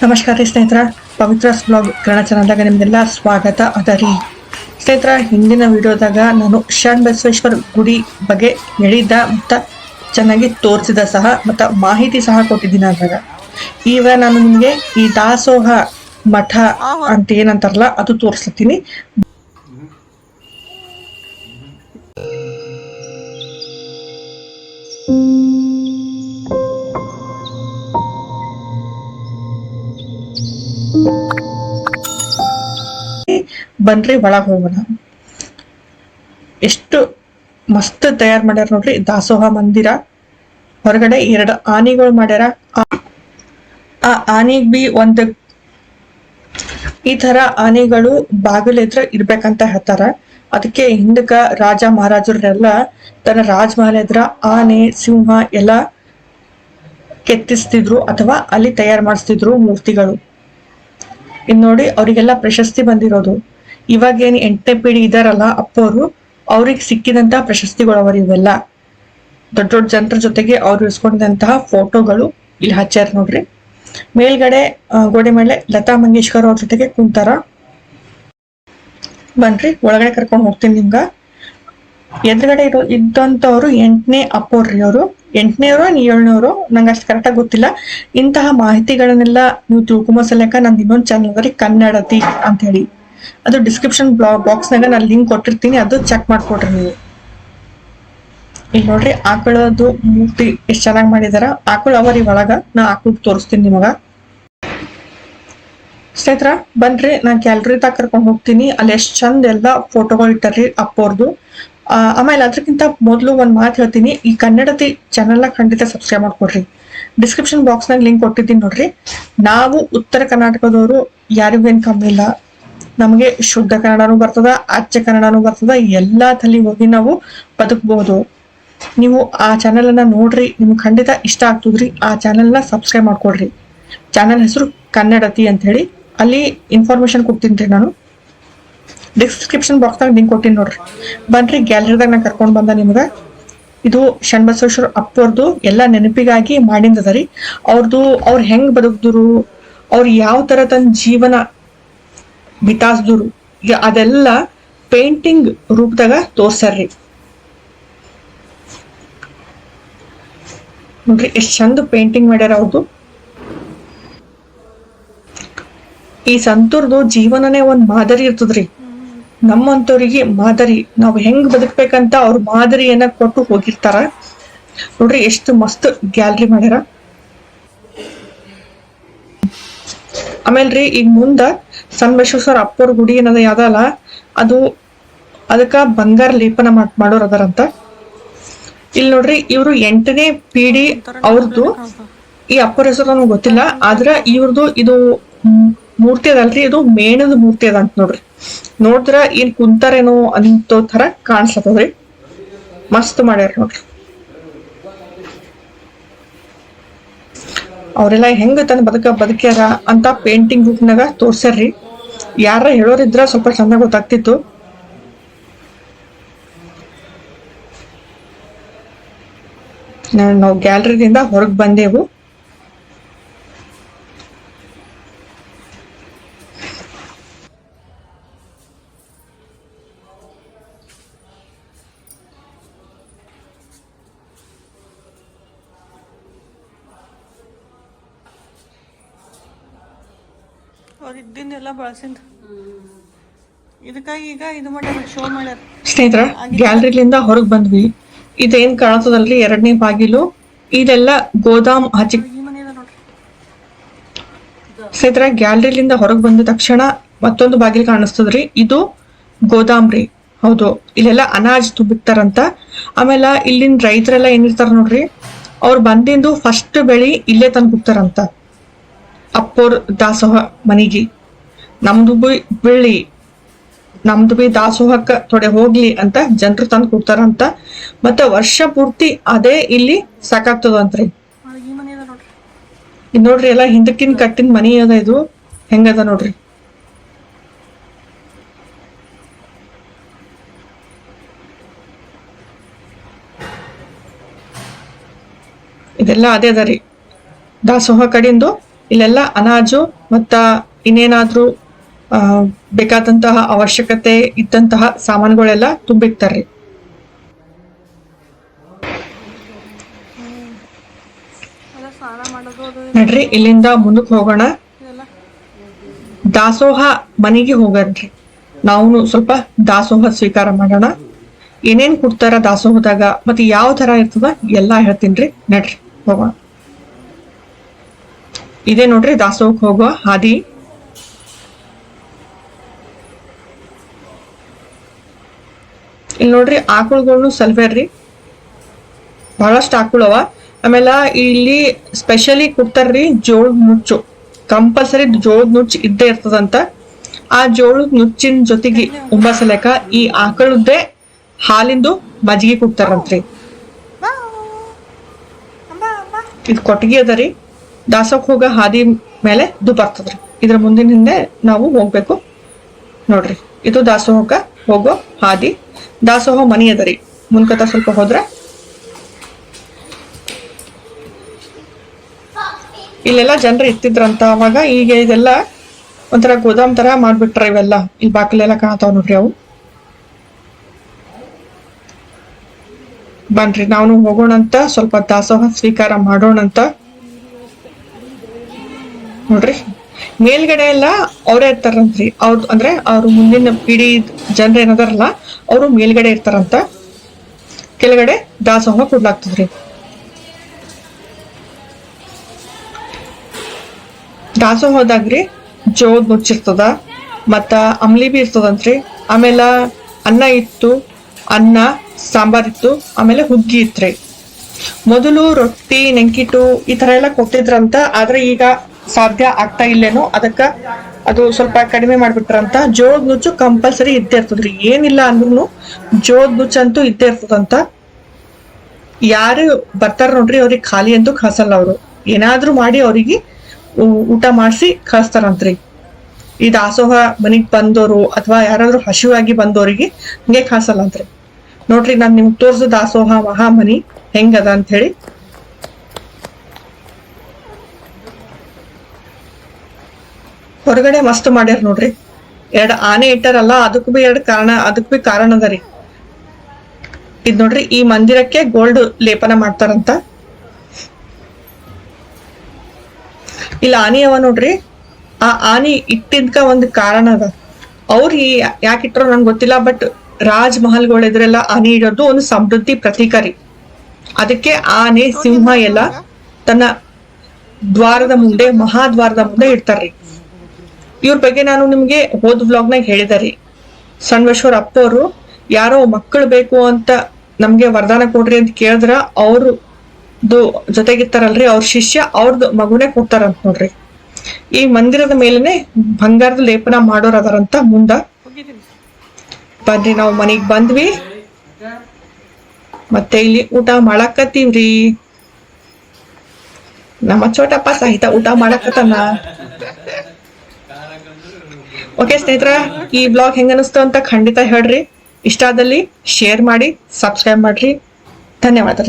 ನಮಸ್ಕಾರ ರೀ ಸ್ನೇಹಿತರ, ಪವಿತ್ರಸ್ ಬ್ಲಾಗ್ ಕನ್ನಡ ಚಾನಲ್ದಾಗ ನಿಮ್ಗೆಲ್ಲ ಸ್ವಾಗತ ಅದ ರೀ ಸ್ನೇಹಿತರ. ಹಿಂದಿನ ವಿಡಿಯೋದಾಗ ನಾನು ಶರಣ ಬಸವೇಶ್ವರ ಗುಡಿ ಬಗ್ಗೆ ಹೇಳಿದ್ದ ಮತ್ತು ಚೆನ್ನಾಗಿ ತೋರಿಸಿದ ಸಹ ಮತ್ತು ಮಾಹಿತಿ ಸಹ ಕೊಟ್ಟಿದ್ದೀನಿ. ಅದ್ರಾಗ ಈಗ ನಾನು ನಿಮಗೆ ಈ ದಾಸೋಹ ಮಠ ಅಂತ ಏನಂತಾರಲ್ಲ ಅದು ತೋರಿಸ್ತೀನಿ. ಬನ್ರಿ ಒಳಗೆ ಹೋಗೋಣ. ಎಷ್ಟು ಮಸ್ತ್ ತಯಾರು ಮಾಡ್ಯಾರ ನೋಡ್ರಿ ದಾಸೋಹ ಮಂದಿರ. ಹೊರಗಡೆ 2 ಆನೆಗಳು ಮಾಡ್ಯಾರ. ಆ ಆನೆಗ್ ಬಿ ಒಂದು ಈ ತರ ಆನೆಗಳು ಬಾಗಿಲ ಎದುರು ಇರ್ಬೇಕಂತ ಹೇಳ್ತಾರ. ಅದಕ್ಕೆ ಹಿಂದಕ ರಾಜ ಮಹಾರಾಜರೆಲ್ಲ ತನ್ನ ರಾಜಮಹಲ್ ಎದುರ ಆನೆ ಸಿಂಹ ಎಲ್ಲ ಕೆತ್ತಿಸ್ತಿದ್ರು ಅಥವಾ ಅಲ್ಲಿ ತಯಾರು ಮಾಡಿಸ್ತಿದ್ರು ಮೂರ್ತಿಗಳು. ಇನ್ ನೋಡಿ ಅವರಿಗೆಲ್ಲ ಪ್ರಶಸ್ತಿ ಬಂದಿರೋದು. ಇವಾಗ ಏನ್ 8ನೇ ಪೀಳಿ ಇದಾರಲ್ಲ ಅಪ್ಪೋರು, ಅವ್ರಿಗೆ ಸಿಕ್ಕಿದಂತ ಪ್ರಶಸ್ತಿಗಳು ಅವರು. ಇವೆಲ್ಲ ದೊಡ್ಡ ದೊಡ್ಡ ಜನರ ಜೊತೆಗೆ ಅವ್ರು ಇಸ್ಕೊಂಡಿದಂತಹ ಫೋಟೋಗಳು ಇಲ್ಲಿ ಹಚ್ಚಾರ ನೋಡ್ರಿ. ಮೇಲ್ಗಡೆ ಗೋಡೆ ಮೇಲೆ ಲತಾ ಮಂಗೇಶ್ಕರ್ ಅವ್ರ ಜೊತೆಗೆ ಕುಂತಾರ. ಬನ್ರಿ ಒಳಗಡೆ ಕರ್ಕೊಂಡು ಹೋಗ್ತೀನಿ ನಿಮ್ಗ. ಎದುರುಗಡೆ ಇದ್ದಂತವ್ರು 8ನೇ ಅಪ್ಪೋರ್ರಿ. ಅವರು 8ನೇವರು 7ನೇವರು ನಂಗೆ ಅಷ್ಟು ಕರೆಕ್ಟಾಗಿ ಗೊತ್ತಿಲ್ಲ. ಇಂತಹ ಮಾಹಿತಿಗಳನ್ನೆಲ್ಲ ನೀವು ತಿಳ್ಕೊಂಬೋ ಸಲಕ ನಂದು ಇನ್ನೊಂದು ಚಾನಲ್ ಬರೀ ಕನ್ನಡತಿ ಅಂತ ಹೇಳಿ, ಅದು ಡಿಸ್ಕ್ರಿಪ್ಷನ್ ಬಾಕ್ಸ್ನಾಗ ನಾನು ಲಿಂಕ್ ಕೊಟ್ಟಿರ್ತೀನಿ, ಅದು ಚೆಕ್ ಮಾಡ್ಕೊಡ್ರಿ ನೀವು. ಈಗ ನೋಡ್ರಿ ಆಕಳದು ಮೂರ್ತಿ ಎಷ್ಟು ಚೆನ್ನಾಗಿ ಮಾಡಿದಾರ. ಆಕಳು ಅವರಿ ಒಳಗ, ನಾ ಆಕಳು ತೋರಿಸ್ತೀನಿ ನಿಮಗ. ಸ್ನೇಹಿತರ ಬನ್ರಿ, ನಾನು ಗ್ಯಾಲರಿ ದಾಗ ಕರ್ಕೊಂಡು ಹೋಗ್ತೀನಿ. ಅಲ್ಲಿ ಎಷ್ಟು ಚಂದ ಎಲ್ಲ ಫೋಟೋಗಳು ಇಟ್ಟಾರ್ರಿ ಅಪ್ಪೋರ್ದು. ಆಮೇಲೆ ಅದಕ್ಕಿಂತ ಮೊದಲು ಒಂದು ಮಾತು ಹೇಳ್ತೀನಿ, ಈ ಕನ್ನಡತಿ ಚಾನಲ್ನ ಖಂಡಿತ ಸಬ್ಸ್ಕ್ರೈಬ್ ಮಾಡ್ಕೊಡ್ರಿ. ಡಿಸ್ಕ್ರಿಪ್ಷನ್ ಬಾಕ್ಸ್ನಾಗ ಲಿಂಕ್ ಕೊಟ್ಟಿದ್ದೀನಿ ನೋಡ್ರಿ. ನಾವು ಉತ್ತರ ಕರ್ನಾಟಕದವರು ಯಾರಿಗೇನು ಕಮ್ಮಿ ಇಲ್ಲ. ನಮಗೆ ಶುದ್ಧ ಕನ್ನಡನೂ ಬರ್ತದ, ಅಚ್ಚ ಕನ್ನಡನೂ ಬರ್ತದ. ಎಲ್ಲಾ ತಲೆ ಹೋಗಿ ನಾವು ಬದುಕಬಹುದು. ನೀವು ಆ ಚಾನೆಲ್ ಅನ್ನ ನೋಡ್ರಿ, ನಿಮ್ಗೆ ಖಂಡಿತ ಇಷ್ಟ ಆಗ್ತದ್ರಿ. ಆ ಚಾನೆಲ್ನ ಸಬ್ಸ್ಕ್ರೈಬ್ ಮಾಡ್ಕೊಡ್ರಿ. ಚಾನೆಲ್ ಹೆಸರು ಕನ್ನಡತಿ ಅಂತ ಹೇಳಿ. ಅಲ್ಲಿ ಇನ್ಫಾರ್ಮೇಶನ್ ಕೊಡ್ತೀನಿ ನಾನು. ಡಿಸ್ಕ್ರಿಪ್ಷನ್ ಬಾಕ್ಸ್ನಾಗ ಲಿಂಕ್ ಕೊಟ್ಟಿನಿ ನೋಡ್ರಿ. ಬನ್ರಿ ಗ್ಯಾಲರಿದಾಗ ನಾನು ಕರ್ಕೊಂಡು ಬಂದ ನಿಮ್ಗ. ಇದು ಶರಣ ಬಸವೇಶ್ವರ ಅಪ್ಪೋರ್ದು ಎಲ್ಲ ನೆನಪಿಗಾಗಿ ಮಾಡಿಂದದ ರೀ. ಅವ್ರದ್ದು ಅವ್ರು ಹೆಂಗ್ ಬದುಕಿದ್ರು, ಅವ್ರು ಯಾವ ತರ ತನ್ನ ಜೀವನ ಬಿತಾಸ್ದ್ರು, ಅದೆಲ್ಲ ಪೇಂಟಿಂಗ್ ರೂಪದಾಗ ತೋರ್ಸಾರ್ರಿ. ನೋಡ್ರಿ ಎಷ್ಟ್ ಚಂದ ಪೇಂಟಿಂಗ್ ಮಾಡ್ಯಾರ ಅವ್ರದ್ದು. ಈ ಸಂತೂರ್ದು ಜೀವನನೇ ಒಂದ್ ಮಾದರಿ ಇರ್ತದ್ರಿ. ನಮ್ಮಂತವ್ರಿಗೆ ಮಾದರಿ, ನಾವು ಹೆಂಗ್ ಬದುಕ್ಬೇಕಂತ ಅವ್ರ ಮಾದರಿಯನ್ನ ಕೊಟ್ಟು ಹೋಗಿರ್ತಾರ. ನೋಡ್ರಿ ಎಷ್ಟು ಮಸ್ತ್ ಗ್ಯಾಲರಿ ಮಾಡ್ಯಾರ. ಆಮೇಲ್ರಿ ಈಗ ಮುಂದ ಸಣ್ಣ ಬಸವೇಶ್ವರ ಅಪ್ಪೋರ್ ಗುಡಿ ಏನದ ಯಾವ್ದಲ್ಲ, ಅದಕ್ಕ ಬಂಗಾರ ಲೇಪನ ಮಾಡೋರ್ ಅದಾರಂತ. ಇಲ್ಲಿ ನೋಡ್ರಿ ಇವ್ರು 8ನೇ ಪೀಳಿ ಅವ್ರದ್ದು. ಈ ಅಪ್ಪರ ಹೆಸರು ನಮ್ಗೆ ಗೊತ್ತಿಲ್ಲ, ಆದ್ರ ಇವ್ರದ್ದು ಇದು ಮೂರ್ತಿ ಅದಲ್ರಿ, ಇದು ಮೇಣದ ಮೂರ್ತಿ ಅದಂತ ನೋಡ್ರಿ. ನೋಡಿದ್ರ ಏನ್ ಕುಂತಾರೇನೋ ಅಂತೋ ತರ ಕಾಣಿಸ್ತದ್ರಿ. ಮಸ್ತ್ ಮಾಡ್ಯಾರ ನೋಡ್ರಿ. ಅವರೆಲ್ಲ ಹೆಂಗ ತನ್ನ ಬದುಕ್ಯಾರ ಅಂತ ಪೇಂಟಿಂಗ್ ರೂಪ್ನಾಗ ತೋರ್ಸ್ಯಾರ್ರಿ. ಯಾರ ಹೇಳೋರಿದ್ರ ಸ್ವಲ್ಪ ಚೆನ್ನಾಗಿ ಗೊತ್ತಾಗ್ತಿತ್ತು. ನಾವು ಗ್ಯಾಲರಿದಿಂದ ಹೊರಗೆ ಬಂದೆವು. ಅವ್ರಿದ್ದೆಲ್ಲ ಬಳಸಿಂದ ಇದಕ್ಕಾಗಿ ಈಗ ಇದು ಮಾಡ್ಯಾರ, ಶೋ ಮಾಡ್ಯಾರ. ಸ್ನೇಹಿತರ ಗ್ಯಾಲರಿಲಿಂದ ಹೊರಗೆ ಬಂದ್ವಿ. ಇದೇನ್ ಕಾಣ್ತದಲ್ರಿ 2ನೇ ಬಾಗಿಲು, ಇದೆಲ್ಲ ಗೋದಾಮ್ ಹಚ್ಚಿ. ಸ್ನೇಹಿತರ ಗ್ಯಾಲರಿಲಿಂದ ಹೊರಗೆ ಬಂದ ತಕ್ಷಣ ಮತ್ತೊಂದು ಬಾಗಿಲು ಕಾಣಿಸ್ತದ್ರಿ. ಇದು ಗೋದಾಮ್ ರೀ. ಹೌದು, ಇಲ್ಲೆಲ್ಲ ಅನಾಜ್ ತುಂಬಿರ್ತಾರಂತ. ಆಮೇಲೆ ಇಲ್ಲಿನ ರೈತರೆಲ್ಲ ಏನಿರ್ತಾರ ನೋಡ್ರಿ, ಅವ್ರು ಬಂದಿಂದು ಫಸ್ಟ್ ಬೆಳಿ ಇಲ್ಲೇ ತಂದು ಬಿಡ್ತಾರಂತ ಅಪ್ಪೋರ್ ದಾಸೋಹ ಮನಿಗೆ. ನಮ್ದು ಬೀಳಿ, ನಮ್ದು ಬಿ ದಾಸೋಹಕ್ಕ ತೊಡೆ ಹೋಗ್ಲಿ ಅಂತ ಜನರು ತಂದು ಕೊಡ್ತಾರಂತ. ಮತ್ತೆ ವರ್ಷ ಪೂರ್ತಿ ಅದೇ ಇಲ್ಲಿ ಸಾಕಾಗ್ತದಂತ್ರಿ. ಇದ್ ನೋಡ್ರಿ ಎಲ್ಲ ಹಿಂದಕ್ಕಿನ ಕಟ್ಟಿನ ಮನಿ ಅದ. ಇದು ಹೆಂಗದ ನೋಡ್ರಿ. ಇದೆಲ್ಲ ಅದೇ ಅದ ರೀ ದಾಸೋಹ ಕಡೆಂದು ಇಲ್ಲೆಲ್ಲ ಅನಾಜು ಮತ್ತ ಇನ್ನೇನಾದ್ರೂ ಬೇಕಾದಂತಹ ಅವಶ್ಯಕತೆ ಇದ್ದಂತಹ ಸಾಮಾನುಗಳೆಲ್ಲ ತುಂಬಿರ್ತಾರ್ರಿ. ನಡ್ರಿ ಇಲ್ಲಿಂದ ಮುಂದಕ್ಕೆ ಹೋಗೋಣ. ದಾಸೋಹ ಮನೆಗೆ ಹೋಗನ್ರಿ. ನಾವು ಸ್ವಲ್ಪ ದಾಸೋಹ ಸ್ವೀಕಾರ ಮಾಡೋಣ. ಏನೇನ್ ಕೊಡ್ತಾರ ದಾಸೋಹದಾಗ ಮತ್ತೆ ಯಾವ ತರ ಇರ್ತದ ಎಲ್ಲಾ ಹೇಳ್ತೀನ್ರಿ. ನಡ್ರಿ ಹೋಗೋಣ. ಇದೇ ನೋಡ್ರಿ ದಾಸೋಹಕ್ಕೆ ಹೋಗುವ ಹಾದಿ. ಇಲ್ಲಿ ನೋಡ್ರಿ ಆಕಳುಗಳನ್ನು ಸಲ್ವೇರ್ರಿ, ಬಹಳಷ್ಟು ಆಕಳವ. ಆಮೇಲೆ ಇಲ್ಲಿ ಸ್ಪೆಷಲಿ ಕೊಡ್ತಾರ್ರಿ ಜೋಳದ ನುಚ್ಚು. ಕಂಪಲ್ಸರಿ ಜೋಳದ ನುಚ್ಚು ಇದ್ದೇ ಇರ್ತದಂತ. ಆ ಜೋಳದ ನುಚ್ಚಿನ ಜೊತೆಗೆ ಉಂಬಸಲೆಕ ಈ ಆಕಳದ್ದೇ ಹಾಲಿಂದು ಮಜ್ಜಿಗೆ ಕೊಡ್ತಾರಂತ್ರಿ. ಇದು ಕೊಟ್ಟಿಗೆ ಅದರಿ. ದಾಸೋಕ್ ಹೋಗ ಹಾದಿ ಮೇಲೆ ಇದು ಬರ್ತದ್ರಿ. ಇದ್ರ ಮುಂದಿನ ಹಿಂದೆ ನಾವು ಹೋಗ್ಬೇಕು ನೋಡ್ರಿ. ಇದು ದಾಸೋಹಕ್ಕ ಹೋಗೋ ಹಾದಿ. ದಾಸೋಹ ಮನಿ ಅದರಿ. ಮುಂದ್ಕತ ಸ್ವಲ್ಪ ಹೋದ್ರೆ ಇಲ್ಲೆಲ್ಲ ಜನರು ಇರ್ತಿದ್ರಂತ ಅವಾಗ. ಈಗ ಇದೆಲ್ಲ ಒಂಥರ ಗೋದಾಮ್ ತರ ಮಾಡ್ಬಿಟ್ರ ಇವೆಲ್ಲ. ಇಲ್ಲಿ ಬಾಕಲೆಲ್ಲ ಕಾಣತಾವ್ ನೋಡ್ರಿ ಅವು. ಬನ್ರಿ ನಾವು ಹೋಗೋಣಂತ, ಸ್ವಲ್ಪ ದಾಸೋಹ ಸ್ವೀಕಾರ ಮಾಡೋಣಂತ. ನೋಡ್ರಿ ಮೇಲ್ಗಡೆ ಎಲ್ಲ ಅವ್ರೇ ಇರ್ತಾರಂತ್ರಿ. ಅವ್ರ ಅಂದ್ರೆ ಅವ್ರು ಮುಂದಿನ ಪೀಡಿ ಜನರು ಏನದಾರಲ್ಲ ಅವರು ಮೇಲ್ಗಡೆ ಇರ್ತಾರಂತ. ಕೆಳಗಡೆ ದಾಸೋಹ ಕೊಡ್ಲಾಗ್ತದ್ರಿ. ದಾಸೋಹದಾಗ್ರಿ ಜೋಳದ ನುಚ್ಚಿರ್ತದ, ಮತ್ತ ಅಂಬ್ಲಿ ಬಿ ಇರ್ತದಂತ್ರಿ. ಆಮೇಲೆ ಅನ್ನ ಇತ್ತು, ಅನ್ನ ಸಾಂಬಾರ್ ಇತ್ತು, ಆಮೇಲೆ ಹುಗ್ಗಿ ಇತ್ರಿ. ಮೊದಲು ರೊಟ್ಟಿ ನೆಂಕಿಟ್ಟು ಈ ತರ ಎಲ್ಲ ಕೊಟ್ಟಿದ್ರಂತ. ಆದ್ರೆ ಈಗ ಸಾಧ್ಯ ಆಗ್ತಾ ಇಲ್ಲೇನೋ, ಅದಕ್ಕ ಅದು ಸ್ವಲ್ಪ ಕಡಿಮೆ ಮಾಡ್ಬಿಟ್ರಂತ. ಜೋಳದ ನುಚ್ಚು ಕಂಪಲ್ಸರಿ ಇದ್ದೇ ಇರ್ತದ್ರಿ. ಏನಿಲ್ಲ ಅಂದ್ರೂ ಜೋಳದ ನುಚ್ಚು ಅಂತೂ ಇದ್ದೇ ಇರ್ತದಂತ. ಯಾರು ಬರ್ತಾರ ನೋಡ್ರಿ ಅವ್ರಿಗೆ ಖಾಲಿ ಅಂತೂ ಕಳ್ಸಲ್ಲ. ಅವರು ಏನಾದ್ರೂ ಮಾಡಿ ಅವ್ರಿಗೆ ಊಟ ಮಾಡಿಸಿ ಕಳಿಸ್ತಾರಂತ್ರಿ. ಈ ದಾಸೋಹ ಮನಿಗ್ ಬಂದವರು ಅಥವಾ ಯಾರಾದ್ರೂ ಹಸಿವಾಗಿ ಬಂದವರಿಗೆ ಹಂಗೆ ಕಳ್ಸಲ್ಲಂತ್ರಿ. ನೋಡ್ರಿ ನಾನ್ ನಿಮ್ಗೆ ತೋರ್ಸು ದಾಸೋಹ ಮಹಾಮನಿ ಹೆಂಗದ ಅಂತ ಹೇಳಿ. ಹೊರಗಡೆ ಮಸ್ತ್ ಮಾಡ್ಯಾರ ನೋಡ್ರಿ. 2 ಆನೆ ಇಟ್ಟಾರಲ್ಲ, ಅದಕ್ಕೂ ಬಿ 2 ಕಾರಣ, ಅದಕ್ ಬಿ ಕಾರಣ ಅದರಿ. ಇದ್ ನೋಡ್ರಿ ಈ ಮಂದಿರಕ್ಕೆ ಗೋಲ್ಡ್ ಲೇಪನ ಮಾಡ್ತಾರಂತ. ಇಲ್ಲ ಆನಿ ಅವ ನೋಡ್ರಿ. ಆ ಆನಿ ಇಟ್ಟಿದ್ಕ ಒಂದು ಕಾರಣ ಅದ. ಅವ್ರು ಯಾಕೆ ಇಟ್ರೋ ನಂಗೆ ಗೊತ್ತಿಲ್ಲ. ಬಟ್ ರಾಜ್ ಮಹಲ್ಗಳು ಇದ್ರೆಲ್ಲ ಆನೆ ಇಡೋದು ಒಂದು ಸಮೃದ್ಧಿ ಪ್ರತೀಕ ರೀ. ಅದಕ್ಕೆ ಆನೆ ಸಿಂಹ ಎಲ್ಲ ತನ್ನ ದ್ವಾರದ ಮುಂದೆ, ಮಹಾದ್ವಾರದ ಮುಂದೆ ಇಡ್ತಾರ್ರಿ. ಇವ್ರ ಬಗ್ಗೆ ನಾನು ನಿಮ್ಗೆ ಹೋದ್ ವ್ಲಾಗ್ನಾಗ ಹೇಳಿದಾರಿ. ಸಣ್ವೇಶ್ವರ ಅಪ್ಪವರು ಯಾರೋ ಮಕ್ಕಳು ಬೇಕು ಅಂತ ನಮ್ಗೆ ವರದಾನ ಕೊಡ್ರಿ ಅಂತ ಕೇಳಿದ್ರ ಅವ್ರದ್ದು ಜೊತೆಗಿರ್ತಾರಲ್ರಿ ಅವ್ರ ಶಿಷ್ಯ ಅವ್ರದ್ದು ಮಗುನೇ ಕೊಡ್ತಾರಂತ ನೋಡ್ರಿ. ಈ ಮಂದಿರದ ಮೇಲೆನೆ ಬಂಗಾರದ ಲೇಪನ ಮಾಡೋರ್ ಅದಾರಂತ ಮುಂದ. ಬನ್ರಿ ನಾವು ಮನೆಗ್ ಬಂದ್ವಿ, ಮತ್ತೆ ಇಲ್ಲಿ ಊಟ ಮಾಡಾಕತ್ತೀವ್ರಿ. ನಮ್ಮ ಚೋಟಪ್ಪ ಸಹಿತ ಊಟ ಮಾಡಾಕತ್ತಾನ. ಓಕೆ ಸ್ನೇಹಿತರ, ಈ ಬ್ಲಾಗ್ ಹೆಂಗ ಅನಿಸ್ತು ಅಂತ ಖಂಡಿತ ಹೇಳ್ರಿ. ಇಷ್ಟ ಆದಲ್ಲಿ ಶೇರ್ ಮಾಡಿ, ಸಬ್ಸ್ಕ್ರೈಬ್ ಮಾಡ್ರಿ. ಧನ್ಯವಾದ.